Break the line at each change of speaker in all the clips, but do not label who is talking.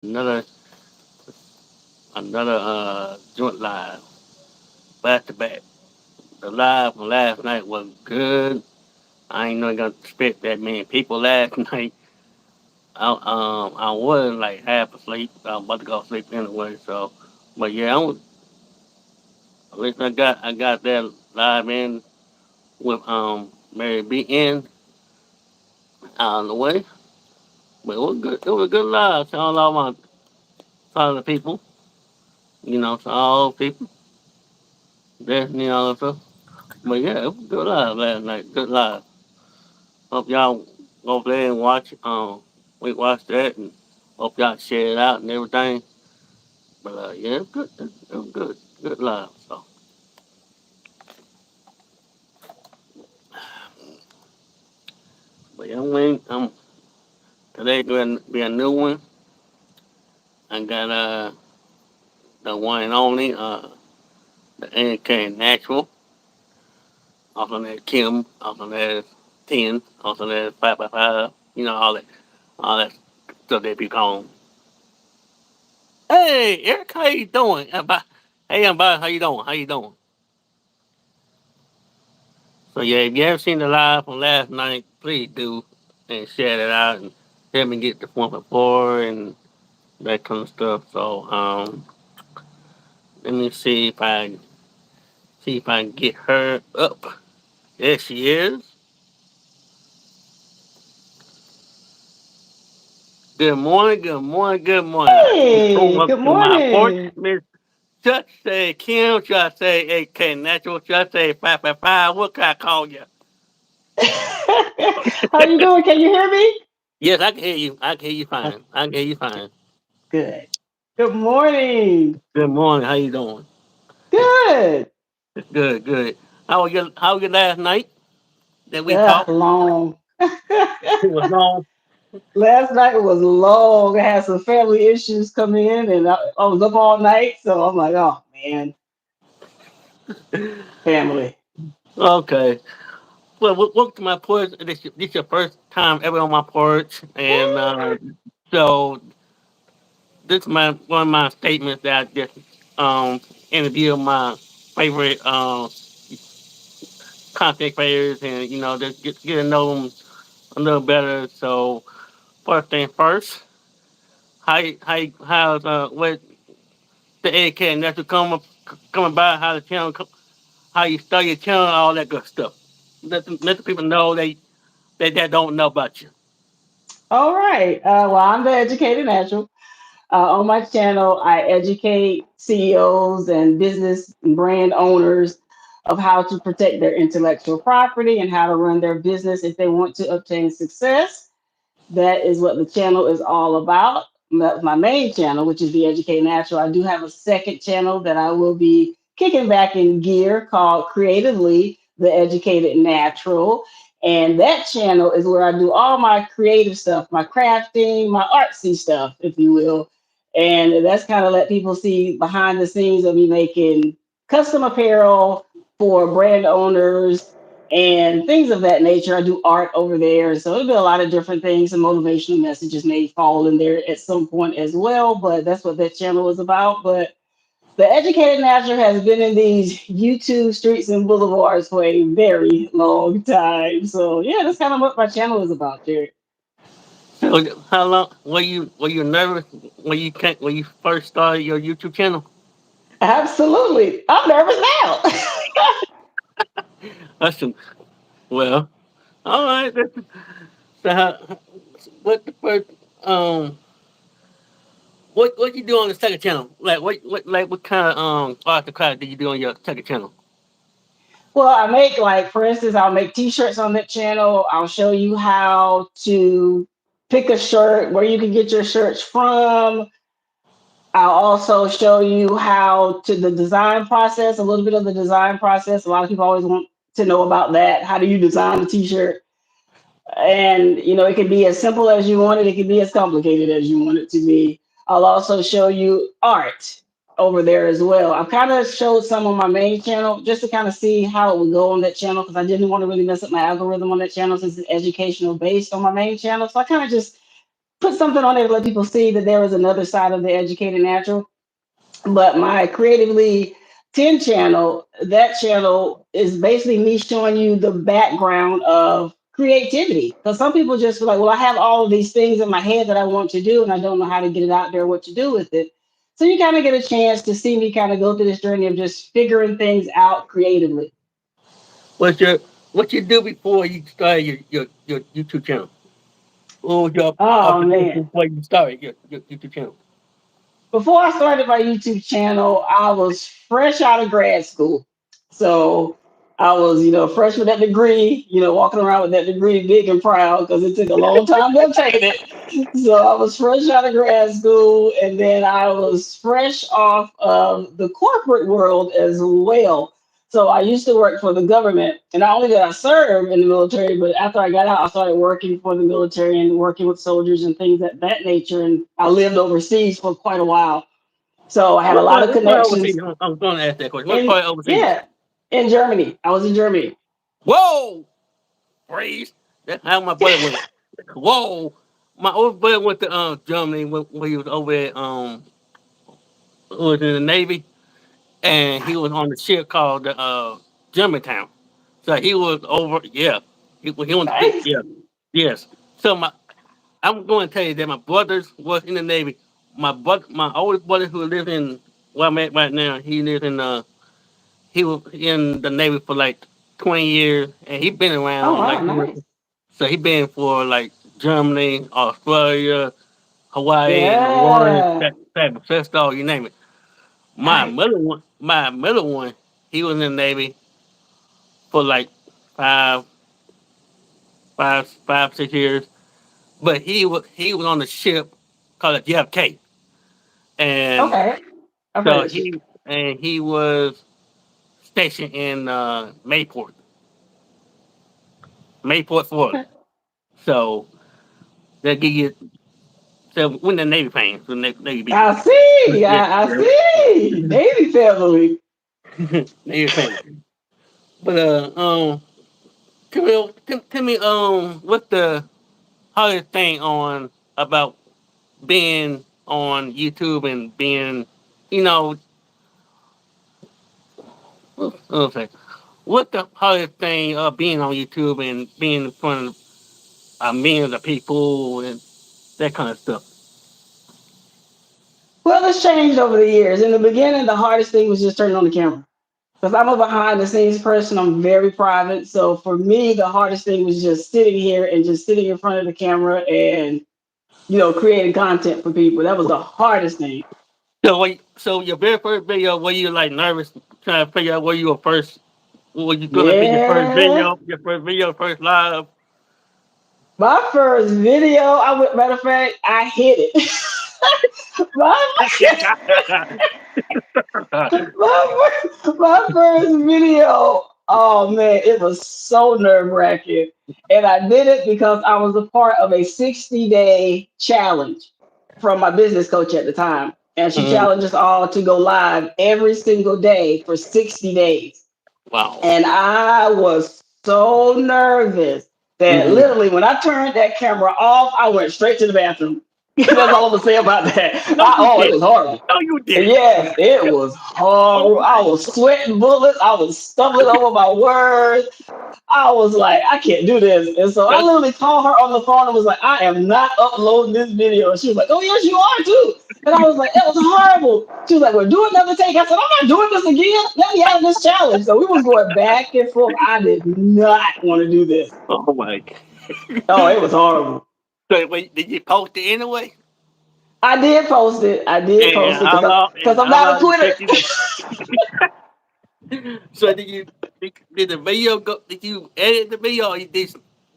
another joint live back to back. The live from last night was good. I ain't not gonna expect that many people last night. I was like half asleep. I was about to go to sleep anyway. So, but yeah, at least I got that live in with Mary B in out of the way. But it was good. It was a good live. So all my solid people, to all people, Destiny, all that stuff. But yeah, it was a good live last night. Good live. Hope y'all go over there and watch. We watched that and hope y'all share it out and everything. But yeah, it was good. It was good. Good live. So, but yeah, today going to be a new one. I got the one and only the NK Natural. Also there's Kim. Also there's 10. Also there's 5 by 5. All that stuff they be calling. Hey, Eric, how you doing? Hey, how you doing? How you doing? So yeah, if you haven't seen the live from last night, please do and share that out and help me get the 1.4 and that kind of stuff. So let me see if I can get her up. There she is. Good morning, good morning, good morning. You come
Hey,
up
good
to my porch,
morning.
Miss. Just say Kim, just say AK Natural, just say 5 by 5. What can I call you?
How you doing? Can you hear me?
Yes, I can hear you. I can hear you fine. I can hear you fine.
Good. Good morning.
Good morning. How you doing?
Good.
Good, good. How was your last night that we talked?
Long.
It was long.
Last night was long. I had some family issues come in, and I was up all night. So I'm like, oh man, family.
Okay. Well, welcome to my porch. This your first time ever on my porch, and so this is my one of my statements that I just interview my favorite content creators, and just get to know them a little better. So first thing first, how's what the AK and that's to come about how the channel how you start your channel, all that good stuff. Let the people know that don't know about you.
All right. Well, I'm the educated natural. On my channel, I educate CEOs and business and brand owners of how to protect their intellectual property and how to run their business if they want to obtain success. That is what the channel is all about. That's my main channel, which is the Educate Natural. I do have a second channel that I will be kicking back in gear called Creatively the Educated Natural. And that channel is where I do all my creative stuff, my crafting, my artsy stuff, if you will. And that's kind of let people see behind the scenes of me making custom apparel for brand owners and things of that nature. I do art over there. So it'll be a lot of different things. And motivational messages may fall in there at some point as well. But that's what that channel is about. But the Educated Natural has been in these YouTube streets and boulevards for a very long time. So yeah, that's kind of what my channel is about, Jared.
So how long were you nervous when you first started your YouTube channel?
Absolutely. I'm nervous now.
That's well, all right. So what the first um what you do on the second channel? Like what kind of art and craft did you do on your second channel?
Well, I make, like, for instance, I'll make t-shirts on that channel. I'll show you how to pick a shirt, where you can get your shirts from. I'll also show you how to the design process, a little bit of the design process. A lot of people always want to know about that. How do you design a t-shirt? And it can be as simple as you want it. It can be as complicated as you want it to be. I'll also show you art over there as well. I've kind of showed some on my main channel just to kind of see how it would go on that channel, because I didn't want to really mess up my algorithm on that channel since it's educational based on my main channel. So I kind of just put something on there to let people see that there is another side of the educated natural. But my Creatively 10 channel, that channel is basically me showing you the background of creativity. Because some people just feel like, well, I have all of these things in my head that I want to do, and I don't know how to get it out there, what to do with it. So you kind of get a chance to see me kind of go through this journey of just figuring things out creatively.
What's your what you do before you started your YouTube channel? What was your
Oh
occupation
man.
before you started your YouTube channel?
Before I started my YouTube channel, I was fresh out of grad school. So I was, fresh with that degree, walking around with that degree big and proud because it took a long time to obtain it. So I was fresh out of grad school, and then I was fresh off of the corporate world as well. So I used to work for the government, and not only did I serve in the military, but after I got out, I started working for the military and working with soldiers and things of that nature. And I lived overseas for quite a while, so I had a lot of
What part overseas?
connections.
I'm going to ask that question. What
And
part overseas?
yeah, in Germany, I was in Germany.
Whoa, freeze! That's how my brother went. Whoa, my old brother went to Germany when he was over at was in the Navy, and he was on the ship called the Germantown. So he was over, yeah. He went,
Nice.
yeah, yes. So I'm going to tell you that my brothers was in the Navy. My oldest brother who lives in where I'm at right now, he was in the Navy for like 20 years, and he been
Oh
around
wow,
like
nice.
so he been for like Germany, Australia, Hawaii, New Orleans,
Yeah,
that Festival, you name it.
nice.
My middle one, he was in the Navy for like five, 6 years. But he was on the ship called the JFK, and
Okay, I've heard
so
that shit.
he was stationed in Mayport, Florida.
Okay.
So they give you so when the Navy fans, when they be
I see.
yeah,
I see. Navy family.
Navy fans. But tell me what's the hardest thing on about being on YouTube and being you know okay. What the hardest thing being on YouTube and being in front of millions of people and that kind of stuff?
Well, it's changed over the years. In the beginning, the hardest thing was just turning on the camera. Because I'm a behind the scenes person, I'm very private. So for me, the hardest thing was just sitting here and just sitting in front of the camera and creating content for people. That was the hardest thing.
So your very first video, were you like nervous trying to figure out where you were first? Was you gonna be your first
Yeah.
video, first live?
My first video, matter of fact, I hit it. my, my first video, oh man, it was so nerve wracking. And I did it because I was a part of a 60-day challenge from my business coach at the time. And she
Mhm.
challenged us all to go live every single day for 60 days.
Wow.
And I was so nervous that
Hmm.
literally when I turned that camera off, I went straight to the bathroom. That's all I'm gonna say about that.
No, you
It
did.
was horrible.
No, you did.
Yes, it was
Oh
horrible. I
my.
was sweating bullets. I was stumbling over my words. I was like, I can't do this. And so I
That's,
literally called her on the phone and was like, I am not uploading this video. And she was like, oh, yes, you are too. And I was like, it was horrible. She was like, well, do another take. I said, I'm not doing this again. Let me out of this challenge. So we was going back and forth. I did not want to do this.
oh my.
Oh, it was horrible.
So wait, did you post it anyway?
I did post it. I did post it because
And
I'm
how
not a
long did it
quitter.
take you to? So did the video go? Did you edit the video or you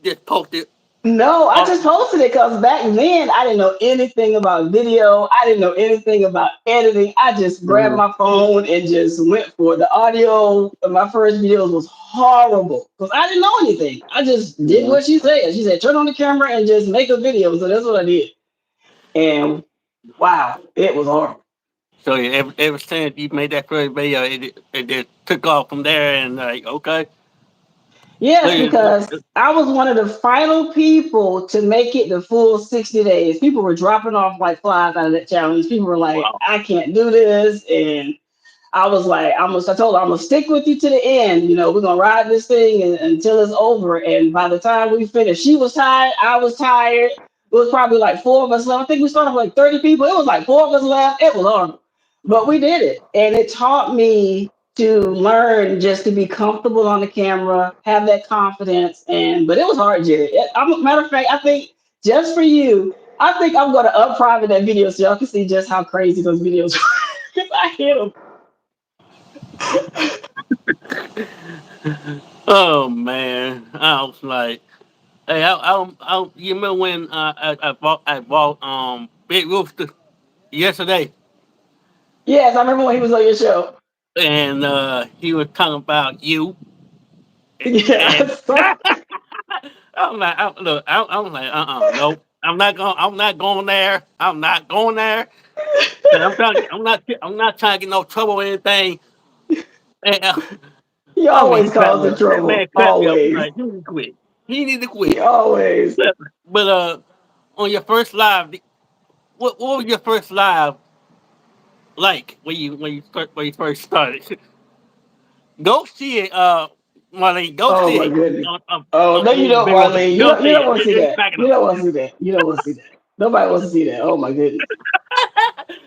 just post it?
No, I
Oh,
just posted it because back then I didn't know anything about video. I didn't know anything about editing. I just grabbed
mhm,
my phone and just went for it. The audio of my first videos was horrible because I didn't know anything. I just did
mhm.
what she said. She said, turn on the camera and just make a video. So that's what I did. And wow, it was horrible.
So yeah, ever since you made that first video, it just took off from there and like okay.
Yes,
Look
because
at
I was one of the final people to make it the full 60 days. People were dropping off like flies out of that challenge. People were like,
wow.
I can't do this. And I was like, I told her, I'm gonna stick with you to the end. You know, we're gonna ride this thing until it's over. And by the time we finished, she was tired, I was tired. It was probably like four of us left. I think we started with like 30 people. It was like four of us left. It was horrible. But we did it. And it taught me to learn just to be comfortable on the camera, have that confidence. And but it was hard, Jared. Matter of fact, I think just for you, I think I'm gonna unprivate that video so y'all can see just how crazy those videos were. Because I hit them.
Oh man, I was like, hey, you remember when I bought Big Rooster yesterday,
Yes, I remember when he was on your show.
and he was talking about you,
Yeah,
and
so
I'm like, I'm like, nope, I'm not going there, I'm not going there. And I'm not trying to get no trouble or anything. And,
he
I mean,
always causing
that man
trouble.
cracked me up. I'm
Always.
like, he need to quit. He need to
He
quit.
always.
But on your first live, what was your first live like when you first started? Go see it, Marlene. Go
Oh
see
my
it.
goodness.
On, on,
Oh no, you
on
don't,
Big Ocean.
Marlene.
Go
You
see
don't
it.
want to see
It's
that.
cracking
You
up.
don't want to see that. You don't want to see that. Nobody wants to see that. Oh my goodness.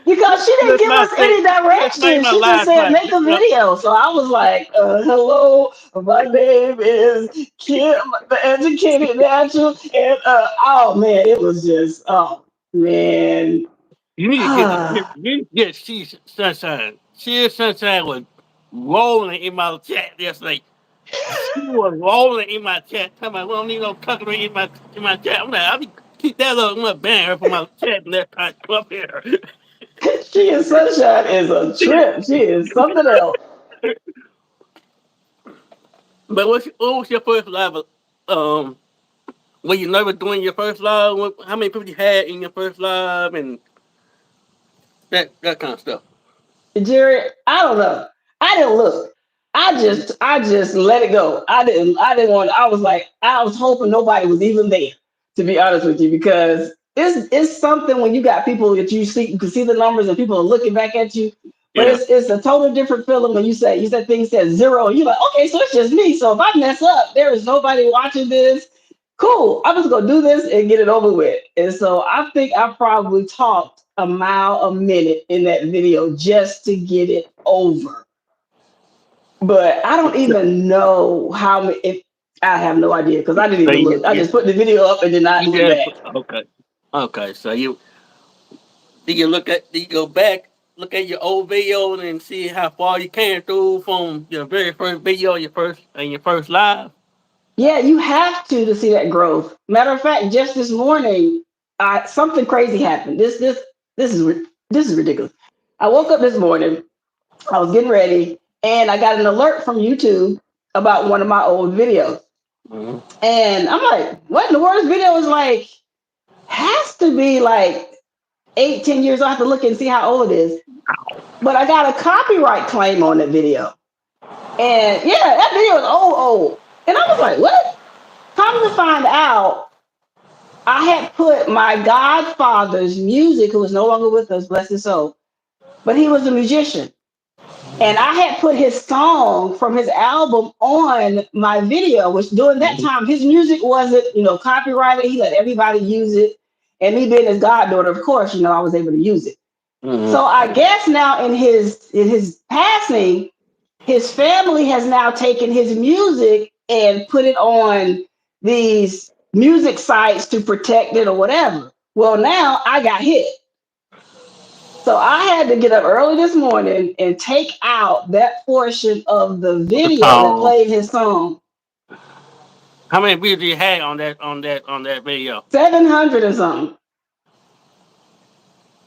Because she didn't
That's
give
my
us
thing.
any
That's like
direction.
my
She just
last
said
night.
make a video. So I was like, hello, my name is Kim, the educated natural. And oh man, it was just man.
You need to you need to get She Sunshine. She Sunshine was rolling in my chat yesterday. She was rolling in my chat. Talking about we don't need no cuckery in my chat. I'm like, I be keep that little I'm ban her from my chat and that time come up here.
She and Sunshine is a trip. She is something else.
But what was your first live? Um, were you nervous doing your first live? How many people you had in your first live and that kind of stuff?
Jared, I don't know. I didn't look. I just let it go. I didn't want I was like, I was hoping nobody was even there, to be honest with you, because it's something when you got people that you can see the numbers and people are looking back at you. But
Yeah.
it's a total different feeling when you said thing said zero, and you're like, okay, so it's just me. So if I mess up, there is nobody watching this. Cool. I'm just gonna do this and get it over with. And so I think I probably talked a mile a minute in that video just to get it over. But I don't even know how many. If I have no idea because I didn't
So
even look. I just put the video up and did not
you
look
just
back.
okay. Okay, so you go back, look at your old video and see how far you came through from your very first video, your first live.
Yeah, you have to see that growth. Matter of fact, just this morning, something crazy happened. This is this is ridiculous. I woke up this morning. I was getting ready, and I got an alert from YouTube about one of my old videos.
Mhm.
And I'm like, what in the world? This video is like, has to be like 8, 10 years. I have to look and see how old it is. But I got a copyright claim on that video. And yeah, that video is old, old. And I was like, what? Come to find out, I had put my godfather's music, who is no longer with us, bless his soul, but he was a musician. And I had put his song from his album on my video, which during that time, his music wasn't, copyrighted. He let everybody use it. And me being his goddaughter, of course, I was able to use it.
Mhm.
So I guess now in his passing, his family has now taken his music and put it on these music sites to protect it or whatever. Well, now I got hit. So I had to get up early this morning and take out that portion of the
The
video that
song.
played his song.
How many views do you had on that video?
700 or something.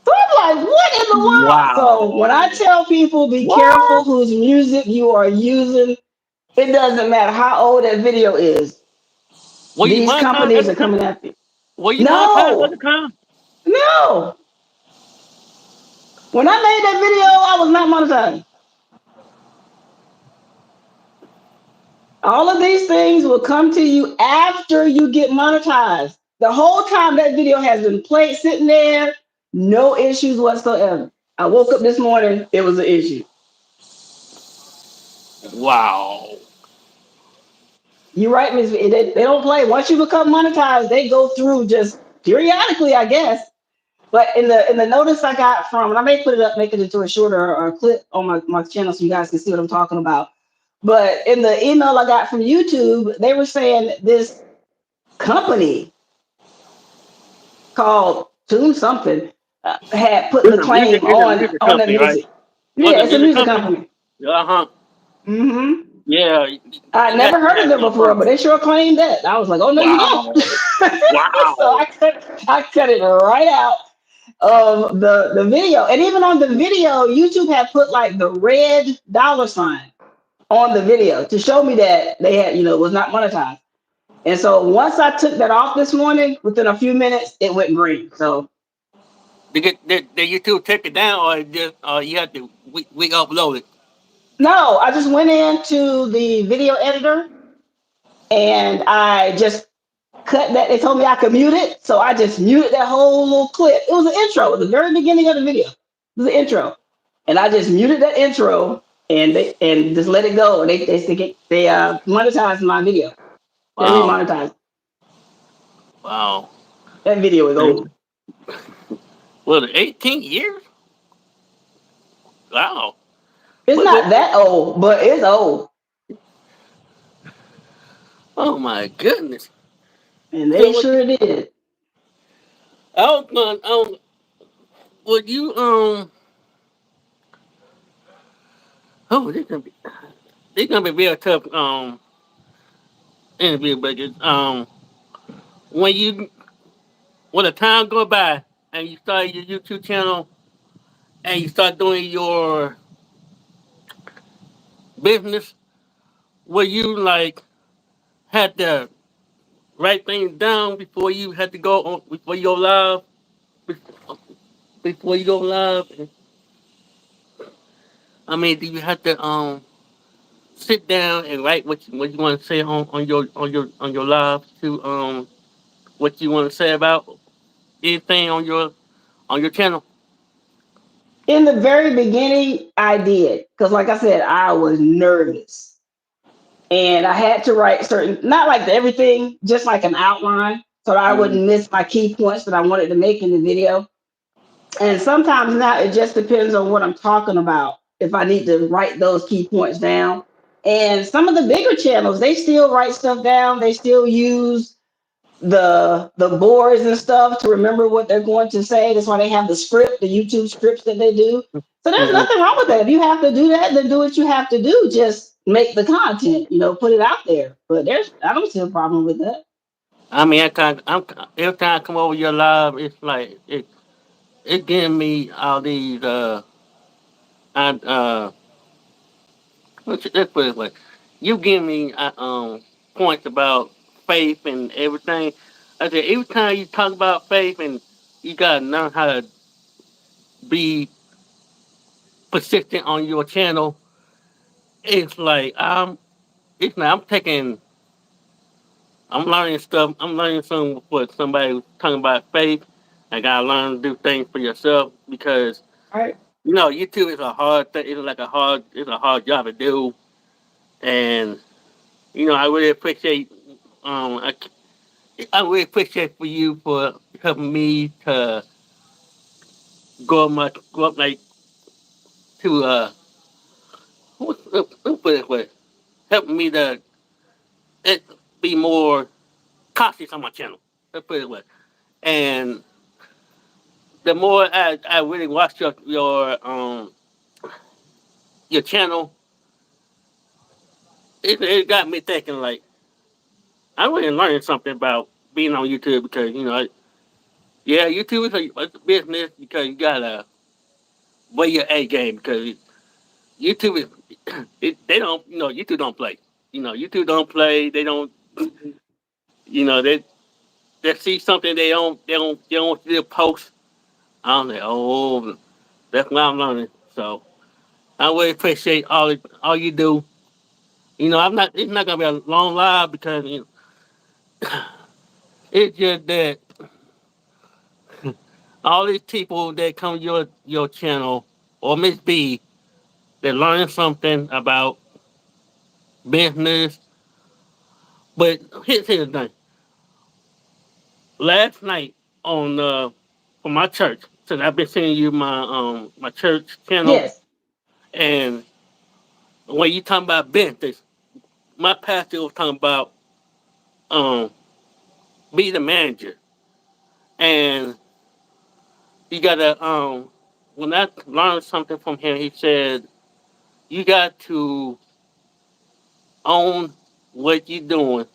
So I'm like, what in the world? So when I
Wow.
tell people be careful
What?
whose music you are using, it doesn't matter how old that video is.
Were you
These
monetized at
companies
the
are
time?
coming after you.
Were you monetized at
No,
the time?
no. When I made that video, I was not monetized. All of these things will come to you after you get monetized. The whole time that video has been played, sitting there, no issues whatsoever. I woke up this morning, it was an issue.
Wow.
You're right, Miss. They don't play. Once you become monetized, they go through just periodically, I guess. But in the notice I got from, and I may put it up, make it into a shorter or a clip on my channel so you guys can see what I'm talking about. But in the email I got from YouTube, they were saying this company called Tune something had put the claim
It's a music
on the
company, right?
music.
Was
Yeah,
it a
it's a
music
music
company?
company.
Uh-huh.
Hmm.
Yeah.
I
You got
never
to
heard of
have
them
some
before, but
fun.
they sure claimed that. I was like, oh no, you don't.
Wow.
So
Wow.
I cut it right out of the video. And even on the video, YouTube had put like the red dollar sign on the video to show me that they had, was not monetized. And so once I took that off this morning, within a few minutes, it went green. So
Did you two take it down, or just you have to we upload it?
no, I just went into the video editor and I just cut that. They told me I could mute it, so I just muted that whole little clip. It was an intro at the very beginning of the video. It was an intro, and I just muted that intro and just let it go. And they monetized my video. They
Wow.
remonetized.
Wow.
That video is
And
old.
was it 18 years? Wow.
It's
What?
not that old, but it's old,
Oh my goodness.
and they
So what?
sure did.
I was going. Would you Oh, this gonna be real tough. Interview, but when you when the time go by and you start your YouTube channel and you start doing your business, will you like had to write things down before you had to go on before you go live? Before you go live, I mean, do you have to sit down and write what you want to say on your live to what you want to say about anything on your channel?
In the very beginning, I did because, like I said, I was nervous. And I had to write certain, not like everything, just like an outline, so that I
Mm-hmm.
wouldn't miss my key points that I wanted to make in the video. And sometimes now it just depends on what I'm talking about. If I need to write those key points down, and some of the bigger channels, they still write stuff down. They still use the boards and stuff to remember what they're going to say. That's why they have the script, the YouTube scripts that they do. So there's
Mm-hmm.
nothing wrong with that. If you have to do that, then do what you have to do. Just make the content, put it out there. But I don't see a problem with that.
I mean, every time I come over your live, it's like it giving me all these I, let's put it this way, you give me points about faith and everything. I said every time you talk about faith and you gotta learn how to be persistent on your channel. It's like it's like I'm learning stuff. I'm learning something for somebody who's talking about faith. I gotta learn to do things for yourself because
All right.
YouTube is a hard thing. It's a hard job to do, and I really appreciate um I, I really appreciate for you for helping me to go up like to let's put it this way, helping me to it, be more cautious on my channel. Let's put it this way, and the more I really watch your channel, it got me thinking like I really learned something about being on YouTube because yeah, YouTube is it's a business because you gotta weigh your A game because YouTube is they don't YouTube don't play. YouTube don't play. They don't they they see something they don't want you to post. I'm like, oh, that's what I'm learning. So I really appreciate all you do I'm not. It's not gonna be a long live because it's just that all these people that come to your channel or Miss B, they learn something about business. But here's the thing. Last night on for my church, since I've been sending you my church channel,
Yes,
and when you talking about business, my pastor was talking about um be the manager, and you gotta when I learned something from him, he said you got to own what you're doing.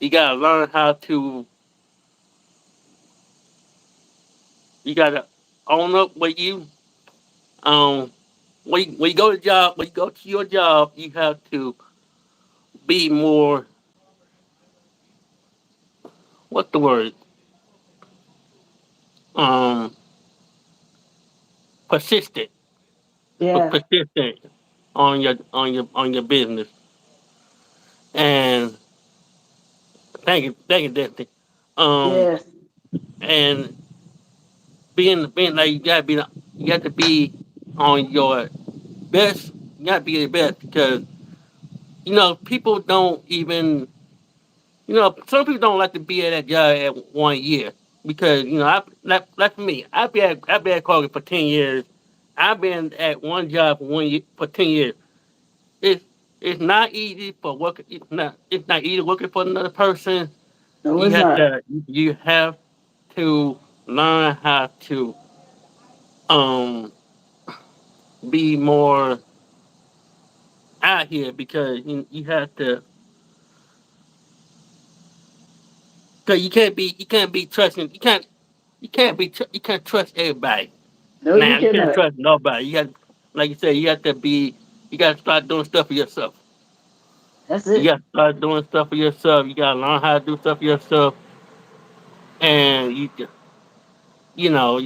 You gotta learn how to. You gotta own up what you when you go to job when you go to your job. You have to be more. What's the word? Um, persistent.
yeah,
Persistent on your business. And thank you, Destiny. Um,
yes.
and being like you got to be on your best. You got to be your best because people don't even some people don't like to be at that job at 1 year because I like for me I've been at Kroger for 10 years. I've been at one job for 1 year for 10 years. It's it's not easy for work. It's not easy working for another person.
No, it's not.
You have to learn how to um be more out here because you have to because you can't be trusting you can't trust everybody.
No, you
Now you can't
cannot.
trust nobody. You got like you said you got to start doing stuff for yourself.
That's
You
it.
got to start doing stuff for yourself. You got to learn how to do stuff for yourself, and you know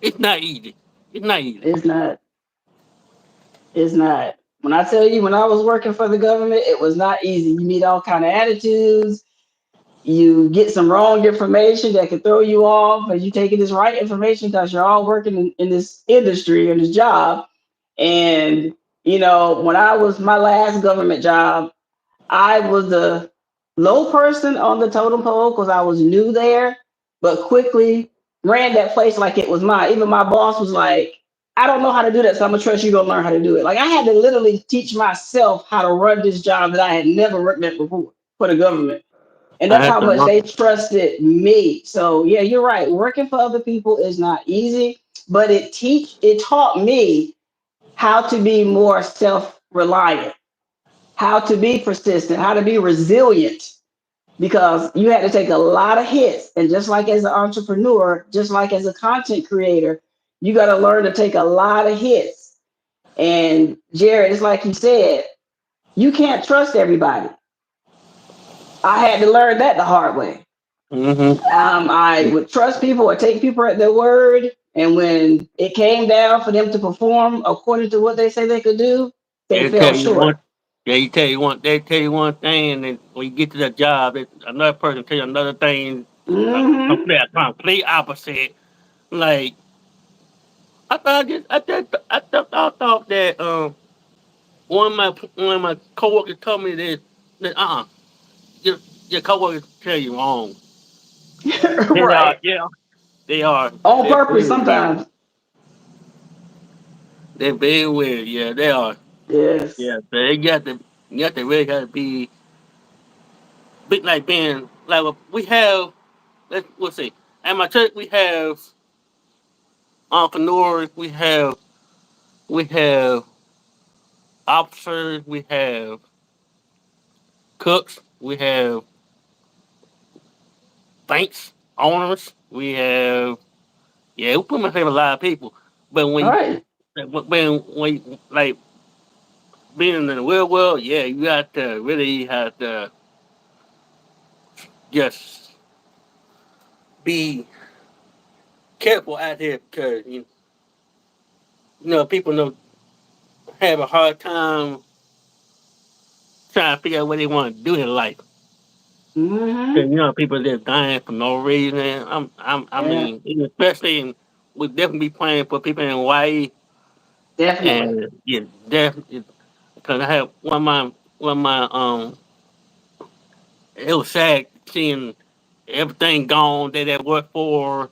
it's not easy. It's not easy.
It's not. It's not. When I tell you, when I was working for the government, it was not easy. You meet all kind of attitudes. You get some wrong information that could throw you off, and you taking this right information because you're all working in this industry and this job. And when I was my last government job, I was the low person on the totem pole because I was new there, but quickly ran that place like it was mine. Even my boss was like, I don't know how to do that, so I'm gonna trust you to learn how to do it. Like I had to literally teach myself how to run this job that I had never worked at before for the government. And
I
that's
had
how
to
much
learn.
they trusted me. So yeah, you're right. Working for other people is not easy, but it taught me how to be more self-reliant, how to be persistent, how to be resilient, because you had to take a lot of hits. And just like as an entrepreneur, just like as a content creator, you got to learn to take a lot of hits. And Jared, it's like you said, you can't trust everybody. I had to learn that the hard way.
Mm-hmm.
I would trust people or take people at their word. And when it came down for them to perform according to what they say they could do, they
They
fell
tell you one.
short.
Yeah, they tell you one thing, and then when you get to the job, another person tell you another thing,
Hmm.
complete opposite. Like I thought that one of my coworkers told me that your your coworkers tell you wrong. They are
Right.
yeah they are
On
they're
purpose
very weird.
sometimes.
They're very weird. Yeah, they are.
Yes.
Yeah, so you got to really got to be big like being like we have. We'll see. At my church, we have entrepreneurs, we have officers, we have cooks, we have banks owners, we have we put my favorite a lot of people. But
All right.
when like being in the real world, yeah, you got to really have to just be careful out here because people know have a hard time trying to figure out what they want to do in life.
Mm-hmm.
'Cause, people just dying for no reason. I
Yeah,
mean, especially we definitely be praying for people in Hawaii,
definitely.
and yeah, definitely. Because I have one of my it was sad seeing everything gone that they worked for,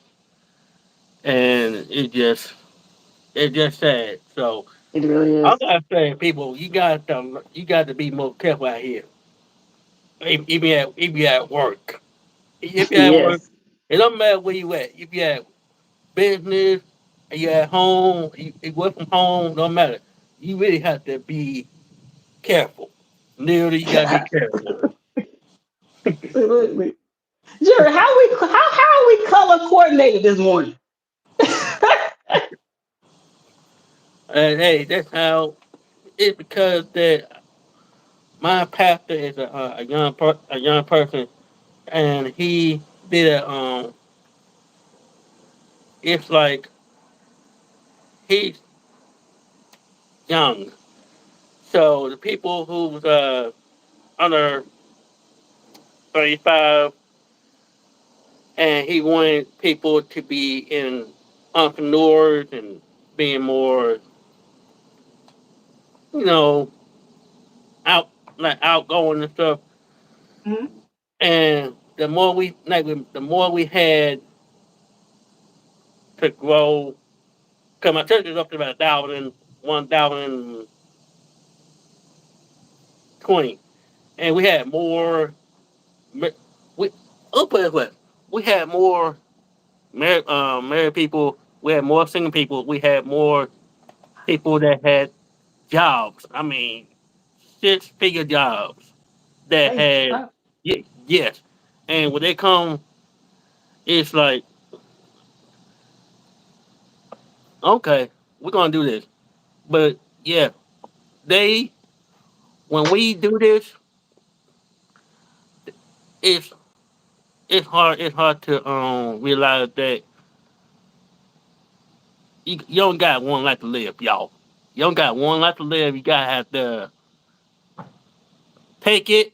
and it just sad. So
It really
I
is.
gotta say, people, you got to be more careful out here. If you at work, if you at work,
Yes.
it don't matter where you at. If you at business, you at home, you work from home, don't matter. You really have to be careful. Literally, you gotta be careful.
Absolutely. Jerry, how are we color coordinated this morning?
And hey, that's how it's because that my pastor is a young person, and he did it's like he's young, so the people who's under 35, and he wanted people to be in entrepreneurs and being more, you know, out like outgoing and stuff.
Mhm.
And the more we had to grow, because my church is up to about 1,20, and we had more. We I'll put it this way: we had more married people. We had more single people. We had more people that had jobs. I mean, six-figure jobs that
Praise
had,
God.
yes. And when they come, it's like, okay, we're gonna do this. But yeah, they when we do this, it's it's hard to realize that you don't got one life to live, y'all. You don't got one life to live. You gotta have to take it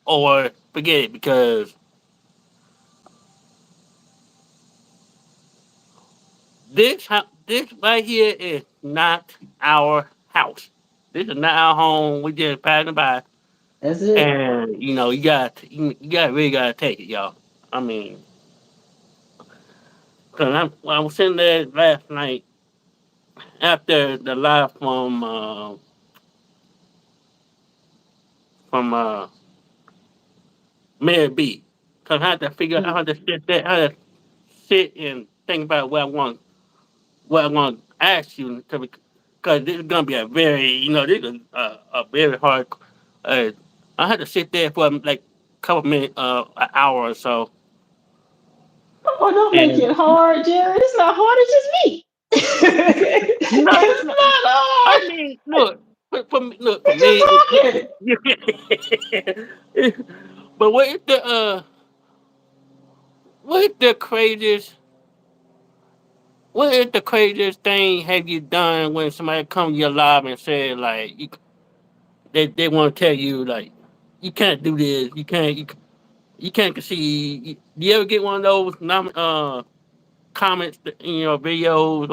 or forget it, because this right here is not our house. This is not our home. We just passing by,
That's it.
and you got really gotta take it, y'all. I mean, cause I was sitting there last night after the live from Mary B. Cause I
Mhm.
had to sit and think about what I want to ask you, because this is gonna be this is a very hard. Uh, I had to sit there for like a couple minutes, an hour or so,
Oh, don't make
and
it hard, Jerry. It's not hard. It's just me.
no,
It's
no,
not
I
hard.
mean, look, for
We're just
me,
talking.
but what is the craziest what is the craziest thing have you done when somebody come to your live and say, like, they want to tell you, like, you can't do this, you can't concede. Do you ever get one of those comments in your videos,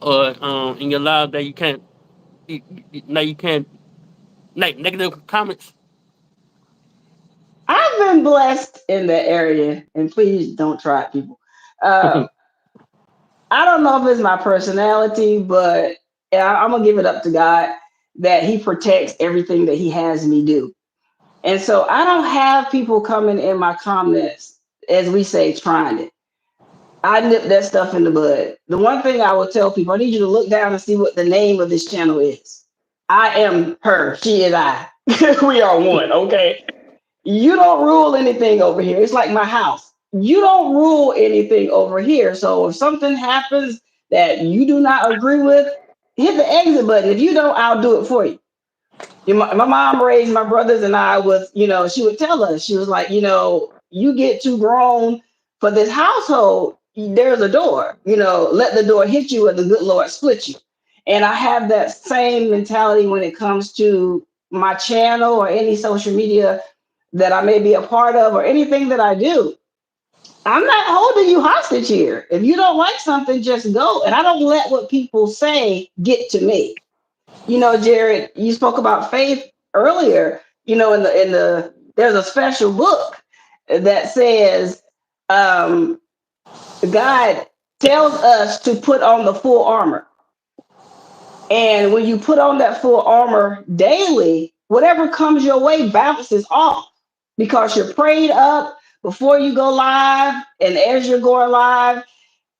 or in your live, that you can't, like, negative comments?
I've been blessed in that area, and please don't try it, people. Uh, I don't know if it's my personality, but I'm gonna give it up to God that He protects everything that He has me do. And so I don't have people coming in my comments, as we say, trying it. I nip that stuff in the bud. The one thing I will tell people, I need you to look down and see what the name of this channel is. I am her. She is I. We are one. Okay. You don't rule anything over here. It's like my house. You don't rule anything over here. So if something happens that you do not agree with, hit the exit button. If you don't, I'll do it for you. My mom raised my brothers and I with, she would tell us, she was like, you get too grown for this household, there's a door, let the door hit you and the good Lord split you. And I have that same mentality when it comes to my channel or any social media that I may be a part of or anything that I do. I'm not holding you hostage here. If you don't like something, just go. And I don't let what people say get to me. Jared, you spoke about faith earlier. In the there's a special book that says um, God tells us to put on the full armor. And when you put on that full armor daily, whatever comes your way bounces off because you're prayed up before you go live. And as you're going live,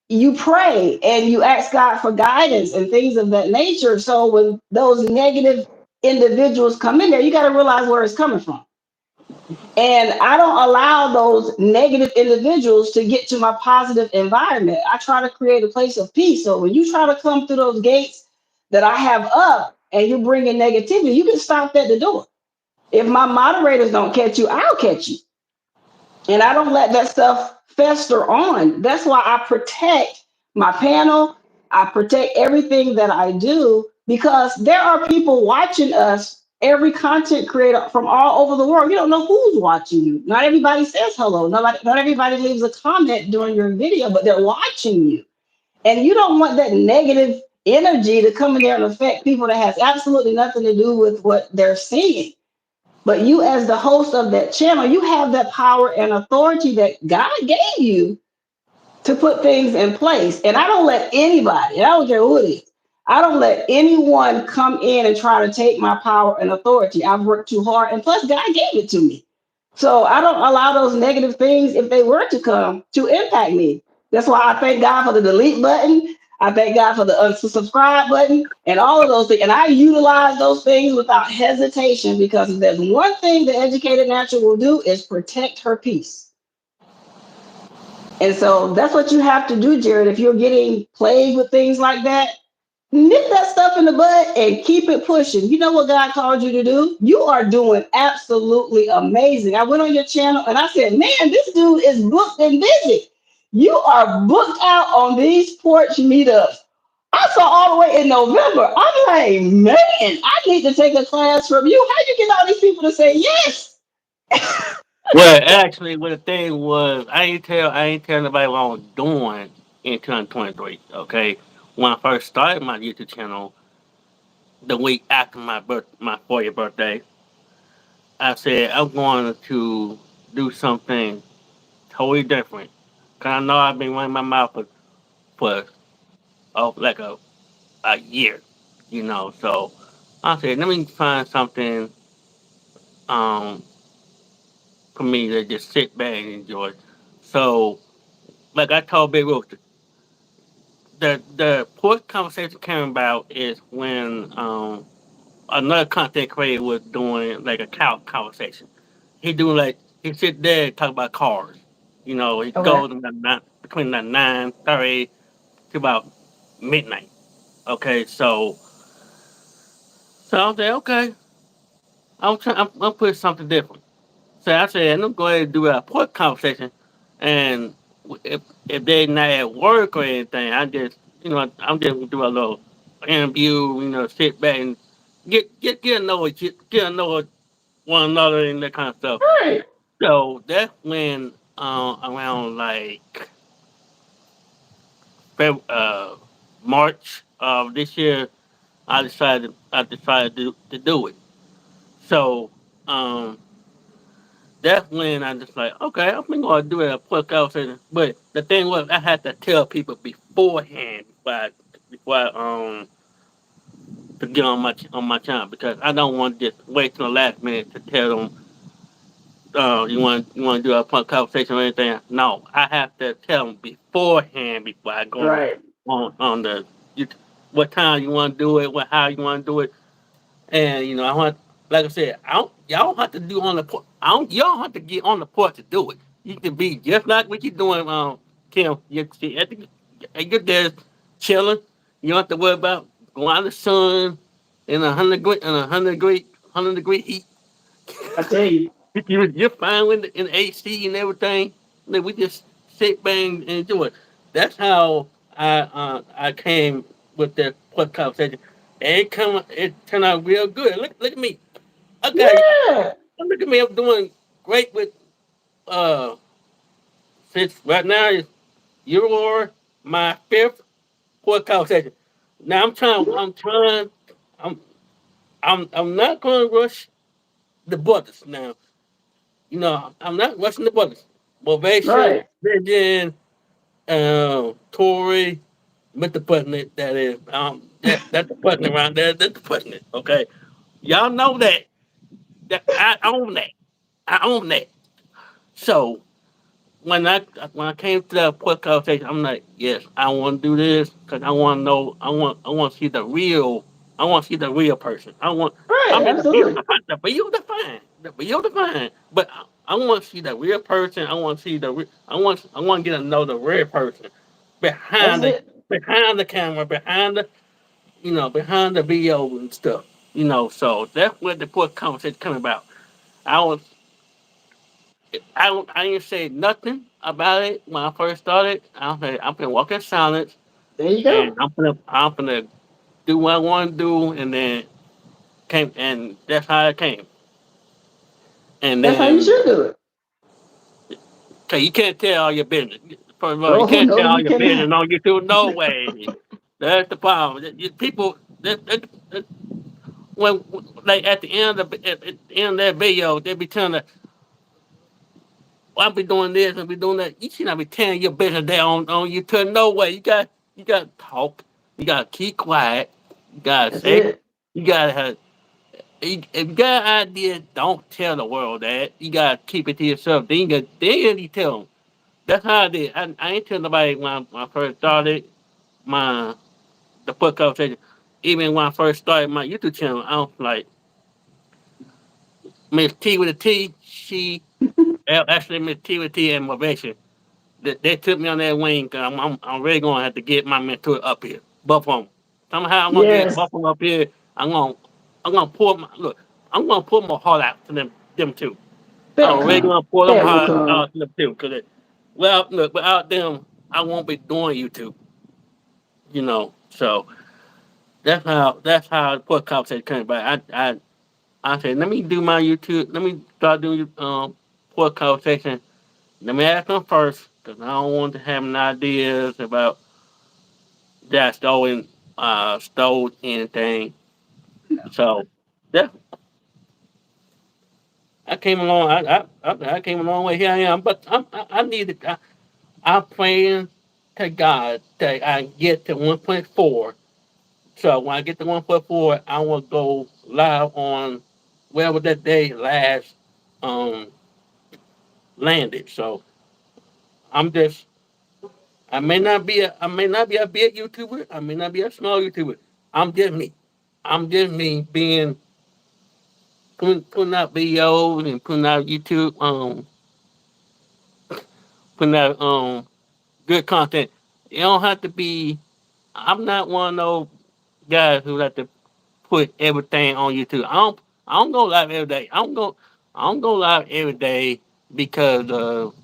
you pray and you ask God for guidance and things of that nature. So when those negative individuals come in there, you got to realize where it's coming from. And I don't allow those negative individuals to get to my positive environment. I try to create a place of peace. So when you try to come through those gates that I have up and you bring in negativity, you can stop at the door. If my moderators don't catch you, I'll catch you. And I don't let that stuff fester on. That's why I protect my panel. I protect everything that I do because there are people watching us, every content creator from all over the world. You don't know who's watching you. Not everybody says hello. Not everybody leaves a comment during your video, but they're watching you. And you don't want that negative energy to come in there and affect people that has absolutely nothing to do with what they're seeing. But you, as the host of that channel, you have that power and authority that God gave you to put things in place. And I don't let anybody, and I don't care who it is, I don't let anyone come in and try to take my power and authority. I've worked too hard, and plus, God gave it to me. So I don't allow those negative things, if they were to come, to impact me. That's why I thank God for the delete button. I thank God for the unsubscribe button and all of those things. And I utilize those things without hesitation because if there's one thing the educated natural will do is protect her peace. And so that's what you have to do, Jared. If you're getting plagued with things like that, nip that stuff in the bud and keep it pushing. You know what God called you to do? You are doing absolutely amazing. I went on your channel and I said, man, this dude is booked and busy. You are booked out on these porch meetups. I saw all the way in November. I'm like, man, I need to take a class from you. How you get all these people to say yes?
Well, actually, what the thing was, I ain't tell nobody what I was doing in 2023. Okay, when I first started my YouTube channel, the week after my 40th birthday, I said I'm going to do something totally different. Cause I know I've been running my mouth for like a year, So I said, let me find something um for me to just sit back and enjoy. So, like I told Big Rooster, the fourth conversation came about is when another content creator was doing like a couch conversation. He doing like he sit there and talk about cars. He
Okay.
goes between the 9:30 to about midnight. Okay, so I was like, okay, I'm putting something different. So I said, I'm going to do a port conversation, and if they're not at work or anything, I'm just gonna do a little interview, sit back and get to know one another and that kind of stuff.
Right.
So that's when around like March of this year, I decided to do it. So um, that's when I just like, okay, I'm gonna do it a quick conversation. But the thing was, I had to tell people beforehand before I to get on my channel because I don't want to just wait till the last minute to tell them you want to do a quick conversation or anything. No, I have to tell them beforehand before I go
Right.
on you, what time you want to do it, what how you want to do it, and I want, like I said, y'all don't have to do on the port. Y'all don't have to get on the port to do it. You can be just like what you doing, Kim. You see at your desk, chilling. You don't have to worry about going out in the sun in 100 degree heat.
I tell you.
You're fine with in AC and everything. Then we just sit back and enjoy it. That's how I came with that what conversation. And it turned out real good. Look at me. Okay,
Yeah.
look at me. I'm doing great with uh. Since right now you are my fifth what conversation. Now I'm trying.
Mhm.
I'm trying. I'm. I'm not going to rush the buttons now. I'm not rushing the buttons. Motivation,
Right.
vision, Tory, with the button that is. That's the button around there. That's the button. Okay, y'all know that. That I own that. I own that. So when I came to that podcast station, I'm like, yes, I want to do this because I want to know. I want to see the real. I want to see the real person. I
Right.
mean,
Absolutely.
the video define. The video define. But I want to see the real person. I want to see the. I want to get to know the real person
That's
behind the
it.
behind the camera, behind the video and stuff. So that's what the podcast conversation coming about. I was I didn't say nothing about it when I first started. I said I'm gonna walk in silence
There you
and
go.
I'm gonna do what I want to do, and then came and that's how it came. And
That's how you
then
should do it.
cause you can't tell all your business. First of all, you
Oh
can't
no,
tell all
you
your business
cannot.
on YouTube. No way. That's the problem. People when like at the end of at the end of that video, they be telling us, well, I'll be doing this, I'll be doing that. You should not be telling your business there on YouTube. No way. You got to talk. You got to keep quiet. You got to
That's
say.
it.
You got to have. If you got an idea, don't tell the world that. You got to keep it to yourself. Then you tell them. That's how I did. I ain't tell nobody when I first started my the book conversation. Even when I first started my YouTube channel, I was like, Miss T with a T. Actually Miss T with a T and motivation. They took me on that wing. Cause I'm really gonna have to get my mentor up here, both of them. Somehow I'm gonna get
Yes.
both of them up here. I'm gonna pour my look. I'm gonna pour my heart out to them too.
They'll
I'm really
come.
gonna pour them
They will
heart
come.
out to them too. Well, look, without them, I won't be doing YouTube. So that's how the poor conversation came about. I said, let me do my YouTube. Let me start doing poor conversation. Let me ask them first, because I don't want to have any ideas about that stole anything.
No.
So yeah, I came along. I came a long way. Here I am, but I need it. I'm praying to God that I get to 1.4. So when I get to 1.4, I will go live on wherever that day last um landed. So I'm just I may not be a big YouTuber. I may not be a small YouTuber. I'm just me. I'm just me being putting out videos and putting out YouTube putting out good content. It don't have to be. I'm not one of those guys who like to put everything on YouTube. I don't go live every day. I don't go live every day because of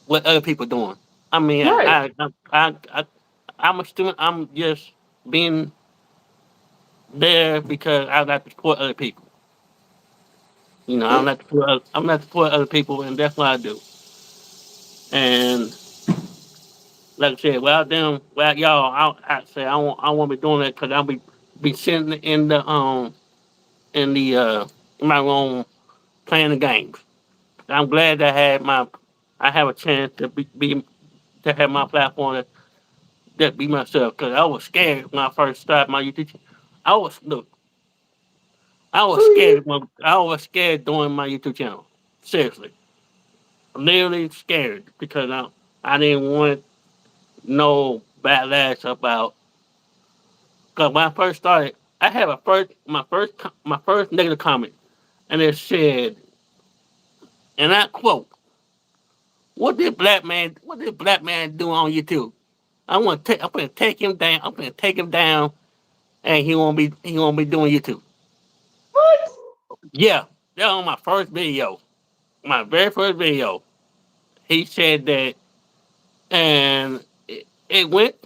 what other people doing. I mean,
Right.
I'm a student. I'm just being there because I like to support other people. I'm not to support other people, and that's what I do. And like I said, without y'all, I say I won't be doing that because I'll be sitting in my room playing the games. I'm glad that I have a chance to have my platform that be myself because I was scared when I first started my YouTube. I was look, I was
Who you?
scared I was scared doing my YouTube channel. Seriously, literally scared because I didn't want no backlash about. Because when I first started, I had my first negative comment, and it said, and I quote, What did black man do on YouTube? I'm gonna take him down. I'm gonna take him down, and he won't be doing YouTube.
What?
Yeah, that on my first video, my very first video. He said that, and it went.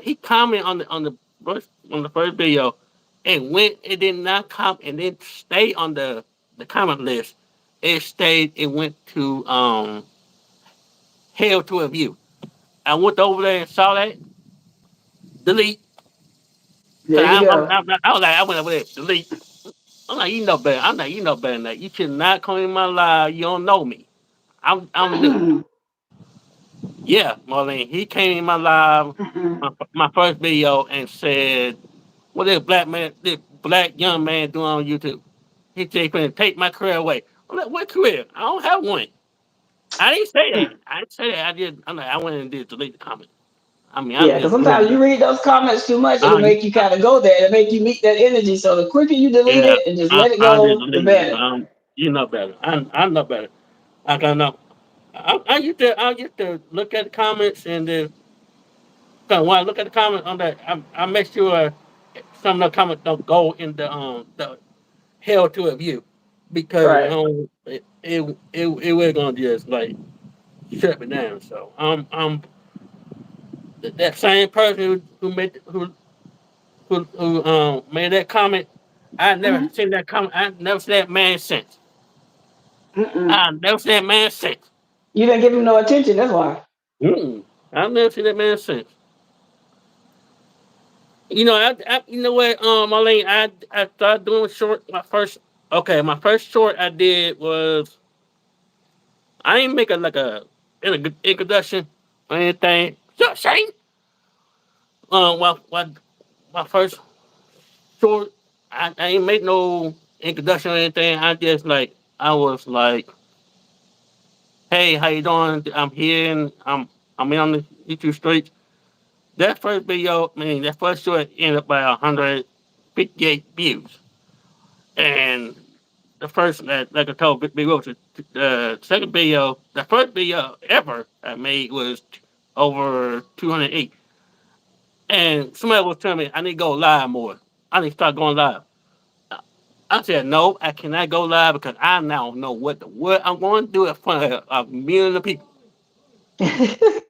he commented on the first video, and when it did not come and didn't stay on the comment list, it stayed. It went to hell to a view. I went over there and saw that delete.
There
Cause
you go.
I was like I went over there delete. I'm like you know better. I'm like you know better than that. You should not come in my live. You don't know me. I'm new.
Mm-mm.
Yeah, Marlene. He came in my live,
Mm-mm.
my first video, and said, "What this black young man doing on YouTube?" He said, "He's gonna take my career away." I'm like, "What career? I don't have one." I didn't say that. I didn't say that. I did. I'm like, I went and did delete the comment. I mean, I'm
Yeah, because
just real.
sometimes you read those comments too much, it'll
I,
make you kind of go there. It'll make you meet that energy. So the quicker you delete
yeah,
it and just let it
I did
go, the
delete it.
better.
You know better. I know better. I can know. I used to look at the comments and then so when I look at the comments on that, I make sure some of the comments don't go in the hell to a view because
Right.
it was gonna just like shut me down. So that same person who made that comment. I never
Mm-hmm.
seen that comment. I never seen that man since.
Mm-mm.
I never seen that man since.
You didn't give him no attention. That's why.
Mm-mm. I never seen that man since. You know, you know what, Marlene, I started doing short. My first short I did was I didn't make a like a introduction or anything. Sure, Shane. Uh, my, my, my first short, I ain't make no introduction or anything. I was like, hey, how you doing? I'm here and I'm in on the YouTube streets. That first video, that first short ended up by 158 views. And the first, like I told Big Rose, the second video, the first video ever I made was over 208. And somebody was telling me I need to go live more. I need to start going live. I said, no, I cannot go live because I now know what I'm going to do in front of a million of people.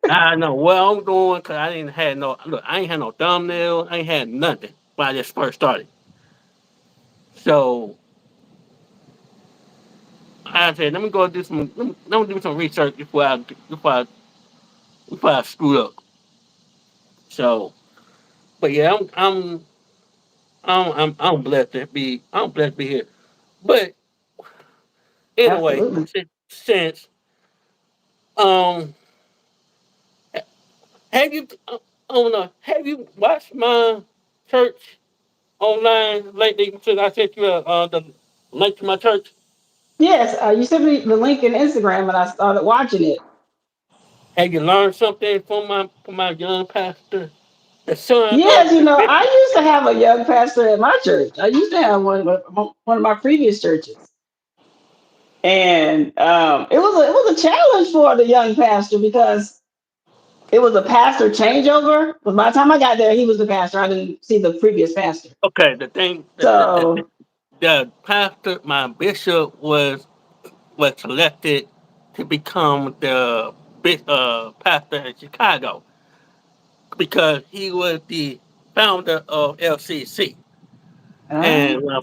I know what I'm doing because I didn't have no, look, I ain't had no thumbnail. I ain't had nothing when I just first started. So I said, let me go do some, let me do some research before I screwed up. So, but yeah, I'm blessed to be here. But anyway,
Absolutely.
since um, have you I don't know, have you watched my church online lately? Since I sent you the link to my church,
Yes, you sent me the link in Instagram, and I started watching it.
have you learned something from my young pastor, the son
Yes,
of the
I
bishop?
used to have a young pastor at my church. I used to have one of my previous churches, and it was a challenge for the young pastor because it was a pastor changeover. But by the time I got there, he was the pastor. I didn't see the previous pastor.
Okay, the thing
So,
the pastor, my bishop was selected to become the pastor in Chicago because he was the founder of LCC.
uh,
And when I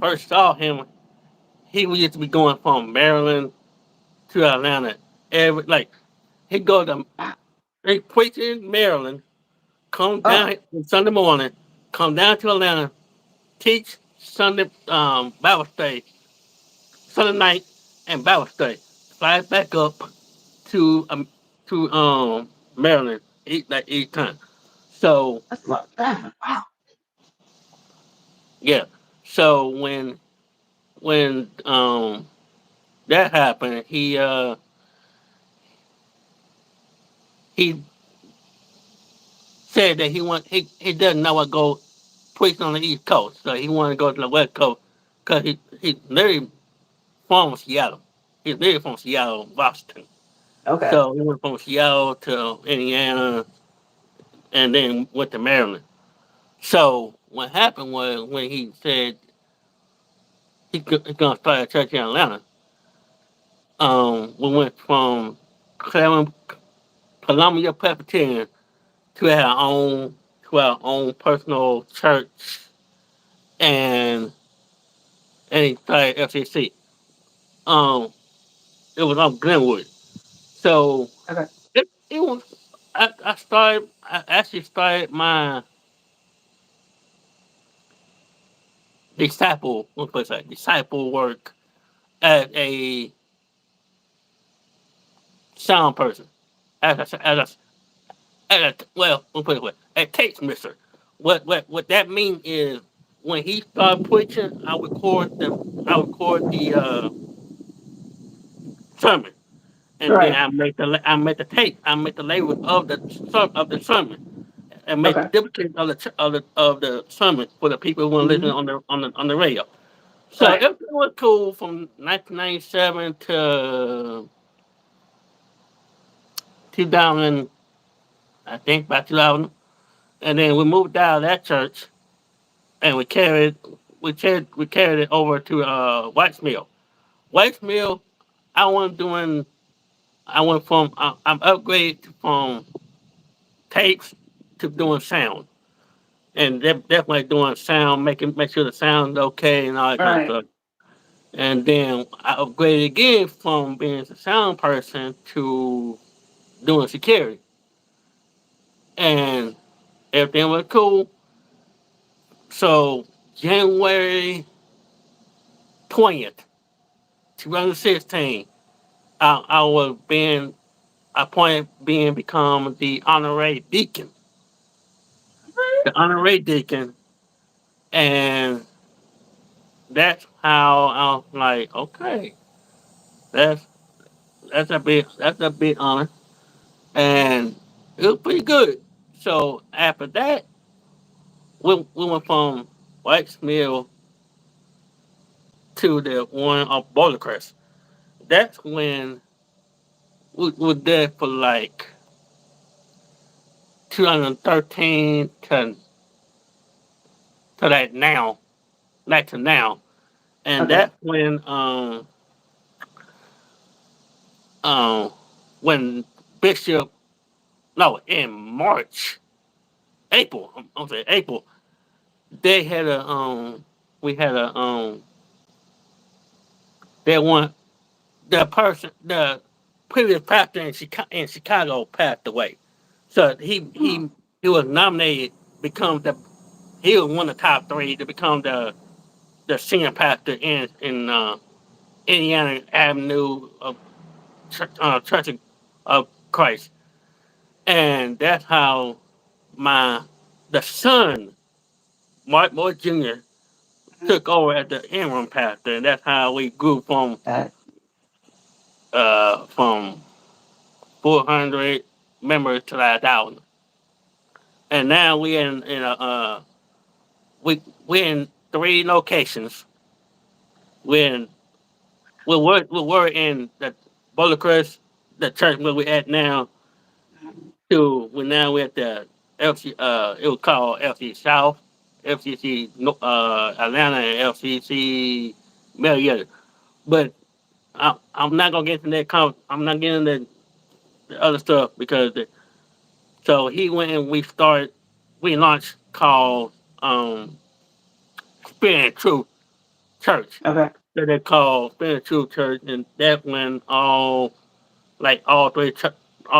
first saw him, he used to be going from Maryland to Atlanta. Every like he go to he preach in Maryland, come
oh,
down on Sunday morning, come down to Atlanta, teach Sunday Bible study, Sunday night and Bible study. Fly back up to Maryland each time. So
that's a lot of traffic. Wow.
yeah. So when that happened, he said that he doesn't know what go preach on the East Coast, so he wanted to go to the West Coast because he literally from Seattle. He's literally from Seattle, Washington.
Okay.
So he went from Seattle to Indiana and then went to Maryland. So what happened was when he said he's gonna start a church in Atlanta, we went from Columbia Presbyterian to our own personal church, and he started FCC. Um, it was on Glenwood. So
Okay.
it was. I actually started my disciple work as a sound person, well, we'll put it away, a tape mister. What that means is when he started preaching, I record the sermon, and then
Right.
I make the tape, I make the label of the sermon, and make the
Okay.
duplicate of the sermon for the people who want to listen
Hmm.
on the radio. So
Right.
everything was cool from 1997 to 2000, I think by 2000, and then we moved out of that church and we carried it over to White's Mill. White's Mill, I went doing I went from I'm upgraded from tapes to doing sound, and definitely doing sound, make sure the sound's okay and all that kind of
Right.
stuff. And then I upgraded again from being a sound person to doing security, and everything was cool. So January 20th, 2016, I was being appointed, being become the honorary deacon, the honorary deacon, and that's how I was like, okay, that's that's a big honor, and it was pretty good. So after that, we went from White's Mill to the one of Bouldercrest. That's when we were there for like 2013 to that now, back to now, and
Okay.
that's um when Bishop no in March I'm saying April, they had a we had a they want the previous pastor in Chicago passed away, so
Oh,
he was nominated, become the he was one of the top three to become the senior pastor in Indiana Avenue of Church of Christ, and that's how my the son Mark Moore Jr. took over as the interim pastor, and that's how we grew
that,
from 400 members to like 1,000, and now we in three locations. We're in we were in the Boulder Crest, the church where we at now. To we now we're at the FC. It was called FC South, FCC Atlanta, and FCC Marietta. But I'm not gonna get into that. I'm not getting into the other stuff because so he went and we launched called Spirit and Truth Church.
okay.
So they called Spirit and Truth Church, and that when all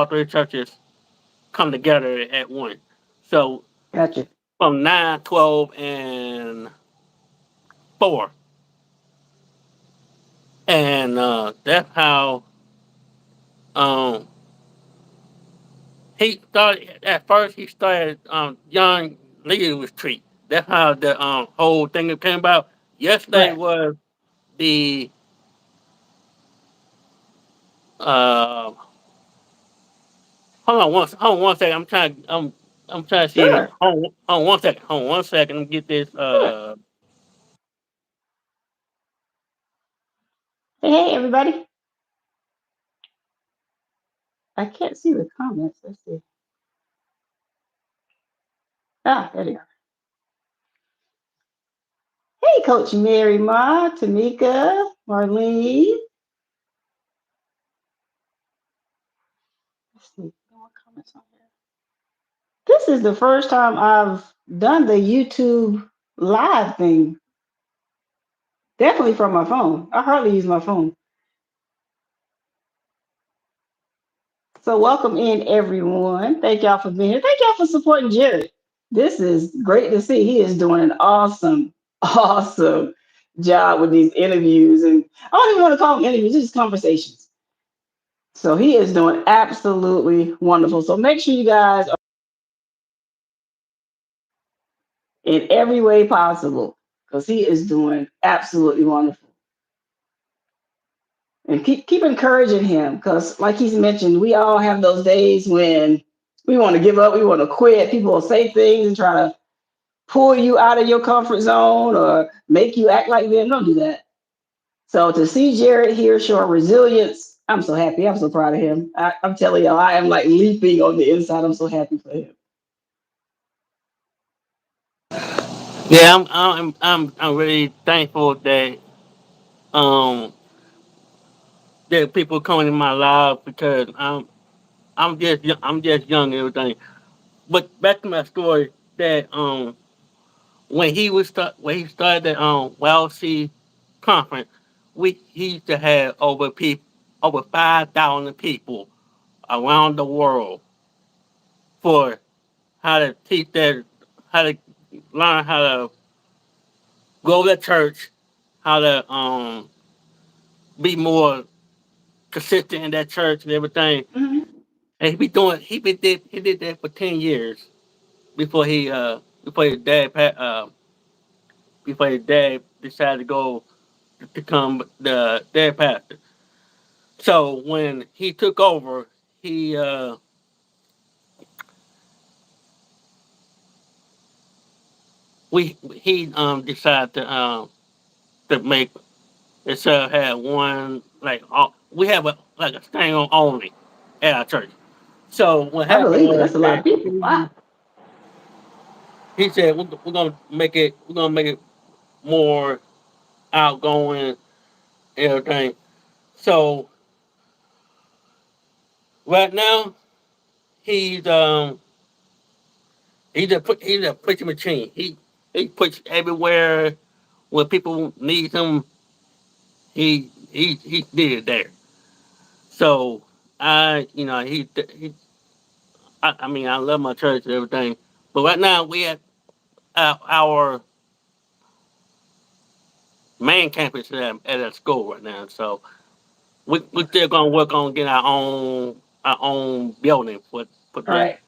three churches come together at one. So
Gotcha.
from 9, 12, and 4. And that's how um, he started. At first, he started Young Leader Retreat. That's how the whole thing came about. Yesterday
Right.
was the uh, hold on one second. I'm trying to see.
Sure.
Hold on one second. Hold on one second. Let me get this.
Sure. Hey, hey, everybody. I can't see the comments. Let's see. Ah, there they are. Hey, Coach Mary Ma, Tamika, Marlene. Let's see. No more comments on here. This is the first time I've done the YouTube live thing. Definitely from my phone. I hardly use my phone. So welcome in everyone. Thank y'all for being here. Thank y'all for supporting Jarrett. This is great to see. He is doing an awesome job with these interviews. And I don't even want to call them interviews, just conversations. So he is doing absolutely wonderful. So make sure you guys are in every way possible because he is doing absolutely wonderful. And keep encouraging him because, like he's mentioned, we all have those days when we want to give up, we want to quit. People will say things and try to pull you out of your comfort zone or make you act like them. Don't do that. So to see Jarrett here showing resilience, I'm so happy. I'm so proud of him. I'm telling y'all, I am like leaping on the inside. I'm so happy for him.
Yeah, I'm really thankful um that people coming in my life because I'm just young and everything. But back to my story that when he started the YLC conference, we he used to have over 5,000 people around the world for how to teach their how to learn how to go to church, how to be more consistent in that church and everything.
Mhm.
And he did that for 10 years before before his dad before his dad decided to go to become the their pastor. So when he took over, he we he decided to make instead of have one we have a like a stand on only at our church. So what
I
happened
believe it.
was
That's a lot
that
of people. Wow.
he said we're gonna make it more outgoing and everything. So right now he's he's a preaching machine. He preaches everywhere where people need him. He did it there. So he I mean I love my church and everything, but right now we at our main campus at a school right now. So we still gonna work on getting our own building for
All
that
right.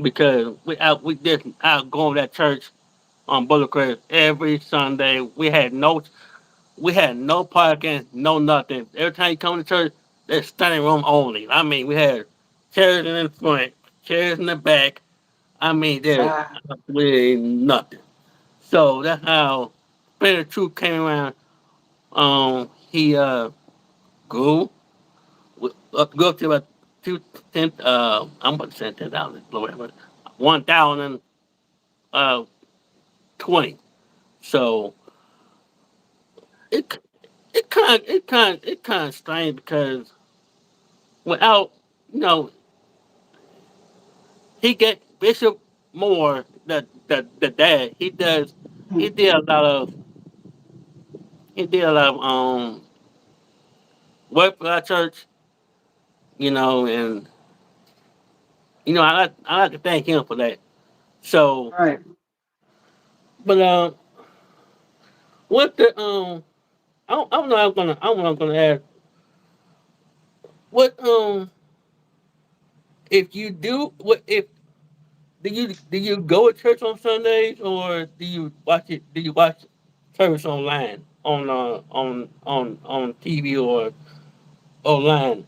because we just out going to that church on Bouldercrest every Sunday. We had no parking, no nothing. Every time you come to church, there's standing room only. I mean, we had chairs in the front, chairs in the back. I mean, there's
Wow.
absolutely nothing. So that's how Spirit of Truth came around. He grew, grew up to about two ten. I'm about to say 10,000, whatever, 1,020. So it it kind of strange because without you know he get Bishop Moore the dad he
Mhm.
did a lot of he did a lot of work for our church, and I like to thank him for that. So,
All right.
but what the I don't know. I'm gonna ask what if you do what if do you go to church on Sundays or do you watch service online on TV or online?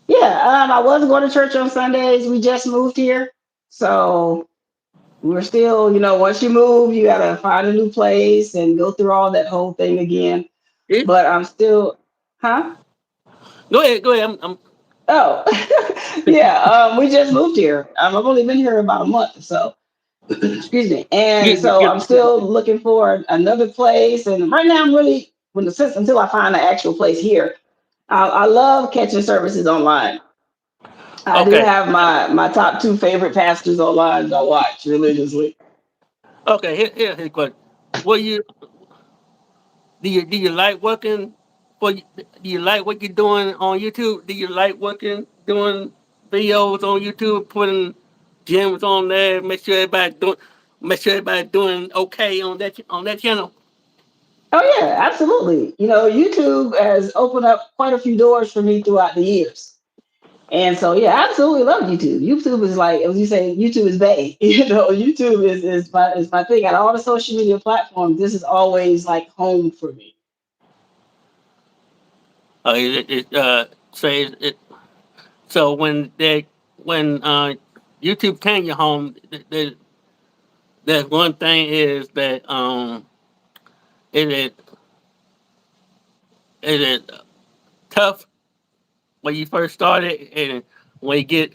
Yeah, I was going to church on Sundays. We just moved here. So we're still, once you move, you got to find a new place and go through all that whole thing again.
It,
But I'm still, huh?
go ahead.
Oh, yeah. We just moved here. I've only been here about a month, so excuse me. And
You,
so
you,
I'm still looking for another place. And right now, I'm really, until I find an actual place here, I love catching services online. I do
Okay,
have my top two favorite pastors online that I watch religiously.
okay. Here's a question. What you do you like working for? Do you like what you're doing on YouTube? Do you like working doing videos on YouTube, putting gems on there, make sure everybody doing okay on that channel?
Oh yeah, absolutely. You know, YouTube has opened up quite a few doors for me throughout the years. And so yeah, I absolutely love YouTube. YouTube is like, as you say, YouTube is bae. You know, YouTube is my thing. Out of all the social media platforms, this is always like home for me.
Say it. So when YouTube came your home, there's one thing is that is it is it tough when you first started, and when you get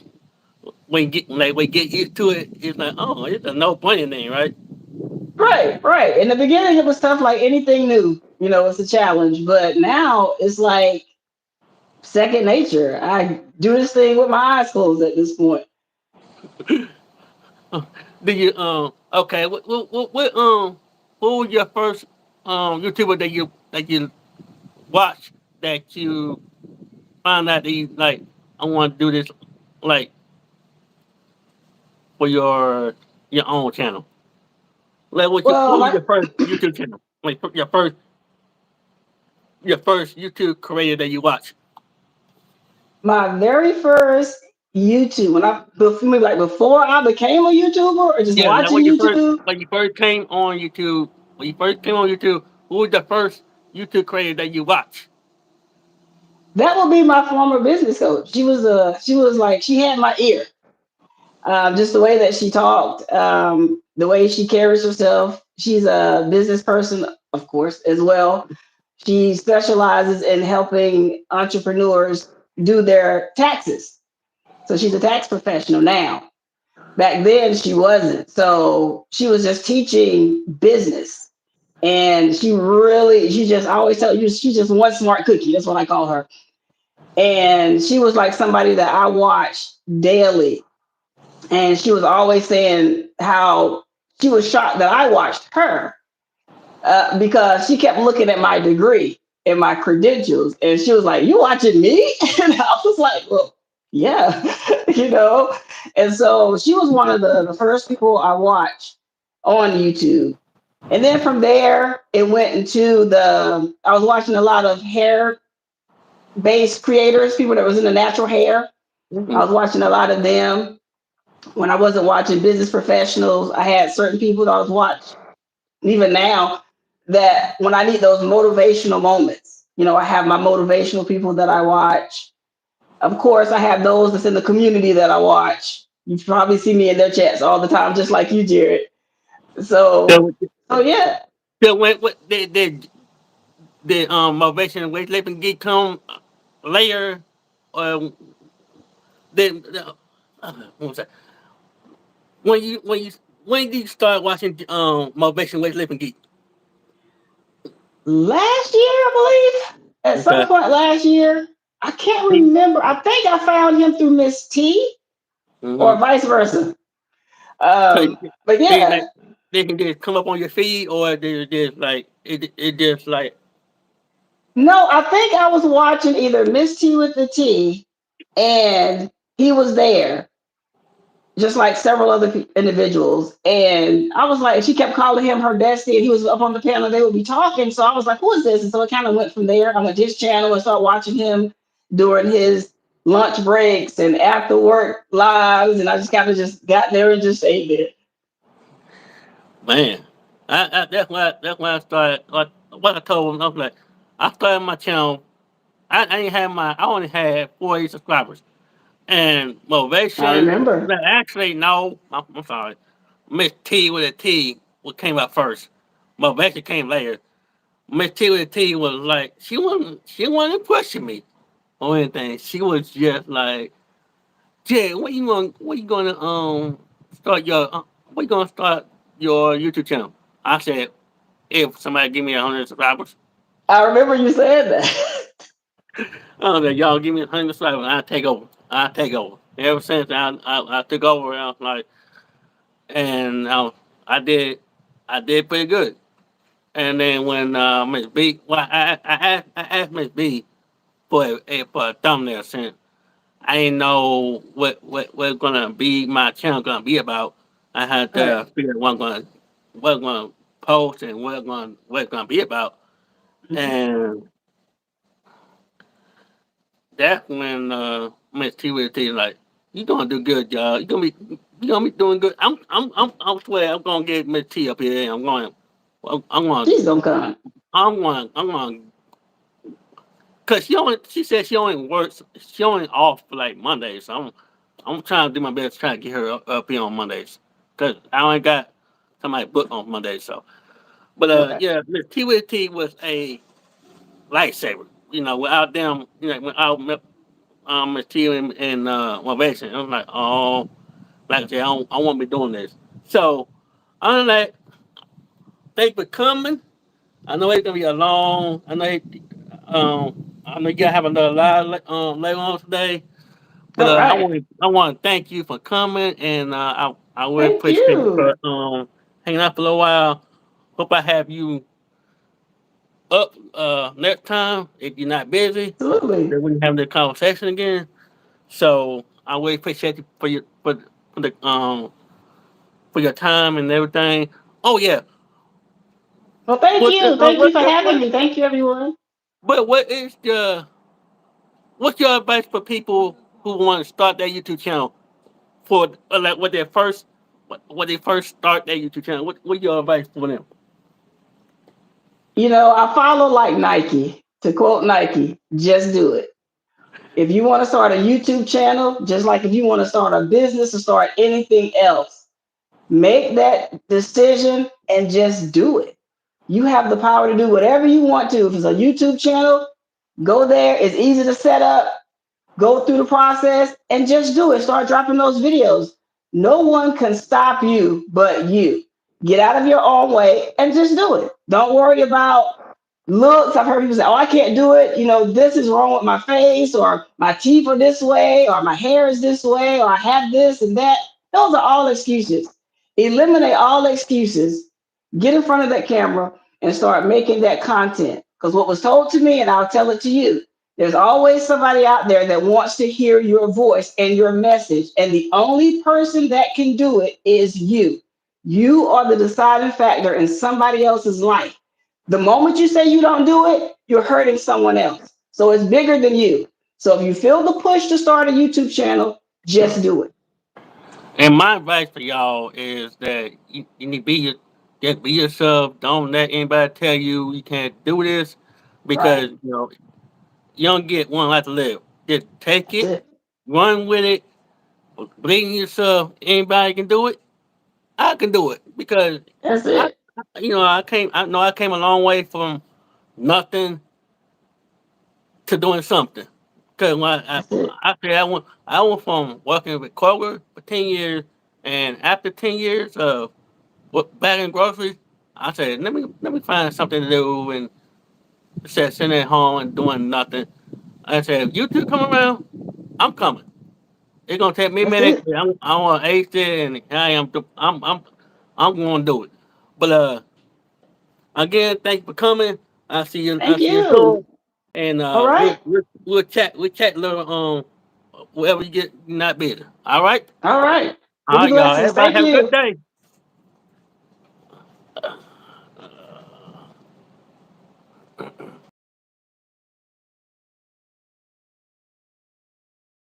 when you get used to it, it's like, oh, it's a no brainer thing, right?
Right, right. In the beginning, it was tough, like anything new. You know, it's a challenge. But now it's like second nature. I do this thing with my eyes closed at this point.
Do you okay? Who was your first YouTuber that you watched that you find out that you like? I want to do this like for your own channel. Like
Well,
what was
my
your first YouTube channel? Like your first YouTube creator that you watch?
my very first YouTube when I before maybe like before I became a YouTuber or just
Yeah, like
watching YouTube,
when you first came on YouTube, who was the first YouTube creator that you watch?
that would be my former business coach. She was like she had my ear. Just the way that she talked, the way she carries herself. She's a business person, of course, as well. She specializes in helping entrepreneurs do their taxes. So she's a tax professional now. Back then, she wasn't. So she was just teaching business. And she just I always tell you, she's just one smart cookie. That's what I call her. And she was like somebody that I watched daily, and she was always saying how she was shocked that I watched her because she kept looking at my degree and my credentials, and she was like, "You watching me?" And I was like, "Well, yeah," you know. And so she was one of the first people I watched on YouTube. And then from there, it went into I was watching a lot of hair based creators, people that was in the natural hair. I
Mhm.
was watching a lot of them. When I wasn't watching business professionals, I had certain people that I was watching, even now, that when I need those motivational moments, you know, I have my motivational people that I watch. Of course, I have those that's in the community that I watch. You probably see me in their chats all the time, just like you, Jared. So,
So,
so yeah.
so when what did motivation and weightlifting geek come later, or did what was that? When did you start watching motivation weightlifting geek?
Last year, I believe, at some
Okay.
point last year, I can't remember. I think I found him through Miss T or
Mm-hmm.
vice versa.
So
But
they like
yeah,
they can just come up on your feed, or they just like it just like
no, I think I was watching either Miss T with the T, and he was there, just like several other individuals. And I was like, she kept calling him her bestie, and he was up on the panel. They would be talking, so I was like, "Who is this?" And so it kind of went from there. I went to his channel and started watching him during his lunch breaks and after work lives, and I just kind of just got there and just stayed there.
man. That's why I started like what I told them. I was like, I started my channel. I ain't had I only had 40 subscribers. And
I
motivation,
remember.
well, actually, no, I'm sorry. Miss T with a T what came out first. Motivation came later. Miss T with a T was like she wasn't pushing me or anything. She was just like, Jay, when you gonna start your when you gonna start your YouTube channel? I said, if somebody give me 100 subscribers,
I remember you said that.
I was like, y'all give me 100 subscribers, I'll take over. I'll take over. Ever since I took over, I was like, and I did pretty good. And then when Miss B, well, I asked Miss B for a thumbnail since I didn't know what gonna be my channel gonna be about. I had
Right.
to figure out what I'm gonna post and what it's gonna be about.
Mhm.
And that's when Miss T was like, "You gonna do good, y'all. You gonna be doing good." I swear I'm gonna get Miss T up here. And I'm going
She's gonna come.
I'm going cause she said she only off for like Mondays. So I'm trying to do my best to try to get her up here on Mondays. Cause I only got somebody booked on Mondays. So, but
Okay.
yeah, Miss T with T was a lifesaver. You know, without them, without Miss T and motivation, I'm like, oh, like I said, I won't be doing this. So, other than that, thanks for coming. I know it's gonna be a long. I know you gotta have another live later on today. But
All right.
I want to thank you for coming, and I really
Thank
appreciate you
you.
for hanging out for a little while. Hope I have you up next time if you're not busy.
Absolutely.
Then we can have this conversation again. So I really appreciate you for your time and everything. Oh yeah,
Well, thank
what
you. Thank you for having me. Thank you, everyone.
what is the what's your advice for people who want to start their YouTube channel for like when they first start their YouTube channel? What's your advice for them?
You know, I follow like Nike. To quote Nike, just do it. If you want to start a YouTube channel, just like if you want to start a business or start anything else, make that decision and just do it. You have the power to do whatever you want to. If it's a YouTube channel, go there. It's easy to set up. Go through the process and just do it. Start dropping those videos. No one can stop you but you. Get out of your own way and just do it. Don't worry about looks. I've heard people say, oh, I can't do it. You know, this is wrong with my face, or my teeth are this way, or my hair is this way, or I have this and that. Those are all excuses. Eliminate all excuses. Get in front of that camera and start making that content. Because what was told to me, and I'll tell it to you, there's always somebody out there that wants to hear your voice and your message. And the only person that can do it is you. You are the deciding factor in somebody else's life. The moment you say you don't do it, you're hurting someone else. So it's bigger than you. So if you feel the push to start a YouTube channel, just do it.
And my advice for y'all is that you need to just be yourself. Don't let anybody tell you you can't do this
Right.
because you don't get one life to live. Just take
That's
it,
it.
run with it, believe in yourself. Anybody can do it. I can do it because
That's
I,
it.
I know I came a long way from nothing to doing something. Because when
That's it.
I went from working with Kroger for 10 years, and after 10 years of bagging groceries, I said, let me find something to do, and instead sitting at home and doing nothing. I said, if you two come around, I'm coming. It's gonna take me a
That's
minute.
it.
I want to ace it, and I'm going to do it. But again, thank you for coming. I
Thank
see you
you.
soon, and
All right.
we'll chat a little wherever you get not busy. All right,
All right.
all
Many
right, y'all.
blessings.
Everybody
Thank
have a good
you.
day.